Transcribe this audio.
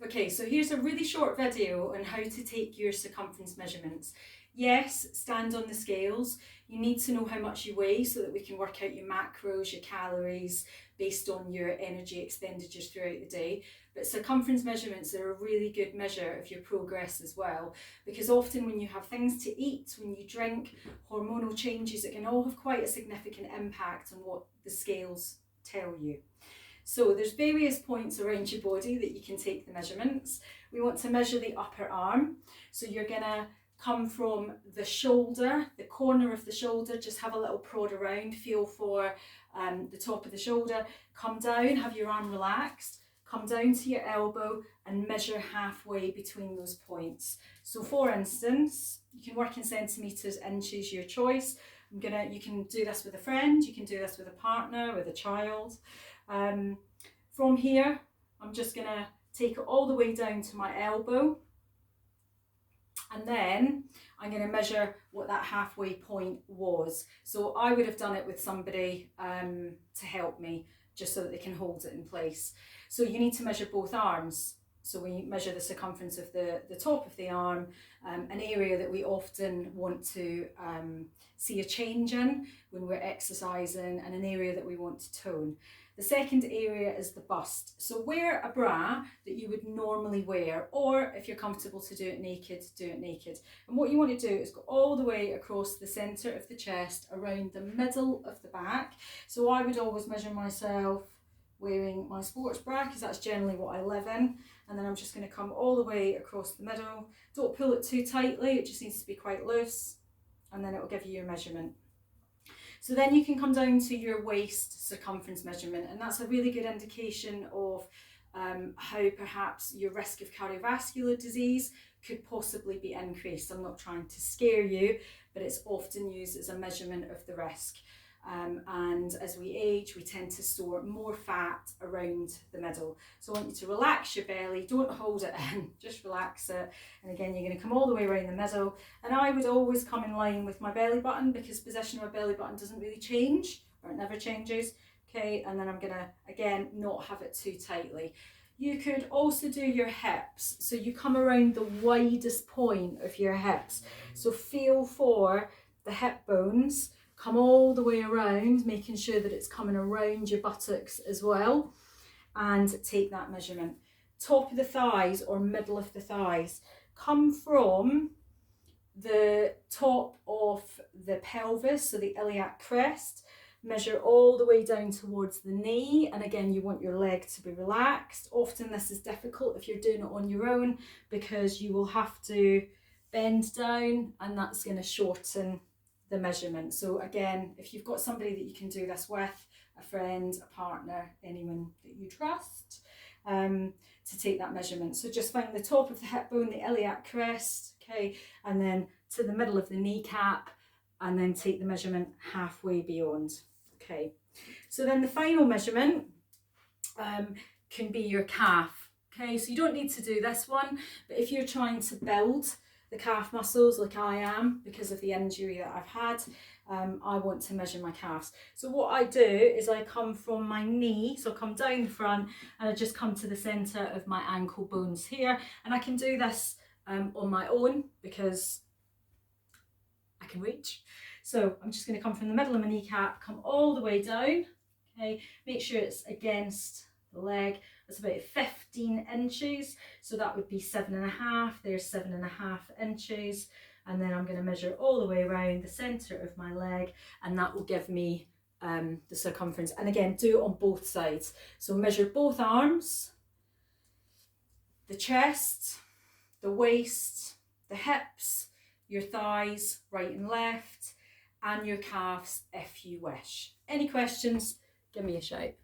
Okay, so here's a really short video on how to take your circumference measurements. Yes, stand on the scales. You need to know how much you weigh so that we can work out your macros, your calories, based on your energy expenditures throughout the day. But circumference measurements are a really good measure of your progress as well, because often when you have things to eat, when you drink, hormonal changes, it can all have quite a significant impact on what the scales tell you. So there's various points around your body that you can take the measurements. We want to measure the upper arm. So you're gonna come from the shoulder, the corner of the shoulder, just have a little prod around, feel for the top of the shoulder, come down, have your arm relaxed, come down to your elbow and measure halfway between those points. So for instance, you can work in centimetres, inches, your choice. You can do this with a friend, you can do this with a partner, with a child. From here, I'm just going to take it all the way down to my elbow, and then I'm going to measure what that halfway point was. So I would have done it with somebody to help me, just so that they can hold it in place. So you need to measure both arms. So we measure the circumference of the top of the arm, an area that we often want to see a change in when we're exercising, and an area that we want to tone. The second area is the bust. So wear a bra that you would normally wear, or if you're comfortable to do it naked, do it naked. And what you want to do is go all the way across the centre of the chest, around the middle of the back. So I would always measure myself wearing my sports bra, because that's generally what I live in. And then I'm just going to come all the way across the middle. Don't pull it too tightly, it just needs to be quite loose, and then it will give you your measurement. So then you can come down to your waist circumference measurement, and that's a really good indication of how perhaps your risk of cardiovascular disease could possibly be increased. I'm not trying to scare you, but it's often used as a measurement of the risk. And as we age, we tend to store more fat around the middle. So I want you to relax your belly, don't hold it in, just relax it. And again, you're going to come all the way around the middle. And I would always come in line with my belly button, because position of our belly button doesn't really change, or it never changes. Okay, and then I'm going to, again, not have it too tightly. You could also do your hips. So you come around the widest point of your hips. So feel for the hip bones. Come all the way around, making sure that it's coming around your buttocks as well, and take that measurement. Top of the thighs or middle of the thighs. Come from the top of the pelvis, so the iliac crest, measure all the way down towards the knee, and again you want your leg to be relaxed. Often this is difficult if you're doing it on your own, because you will have to bend down, and that's going to shorten the measurement. So again, if you've got somebody that you can do this with, a friend, a partner, anyone that you trust, to take that measurement. So just find the top of the hip bone, the iliac crest, okay, and then to the middle of the kneecap, and then take the measurement halfway beyond. Okay, so then the final measurement can be your calf. Okay, so you don't need to do this one, but if you're trying to build the calf muscles like I am, because of the injury that I've had, I want to measure my calves. So what I do is I come from my knee, so I come down the front, and I just come to the centre of my ankle bones here, and I can do this on my own because I can reach. So I'm just going to come from the middle of my kneecap, come all the way down, okay, make sure it's against the leg. That's about 15 inches, so that would be 7.5. There's 7.5 inches, and then I'm going to measure all the way around the centre of my leg, and that will give me the circumference. And again, do it on both sides. So measure both arms, the chest, the waist, the hips, your thighs, right and left, and your calves if you wish. Any questions, give me a shout.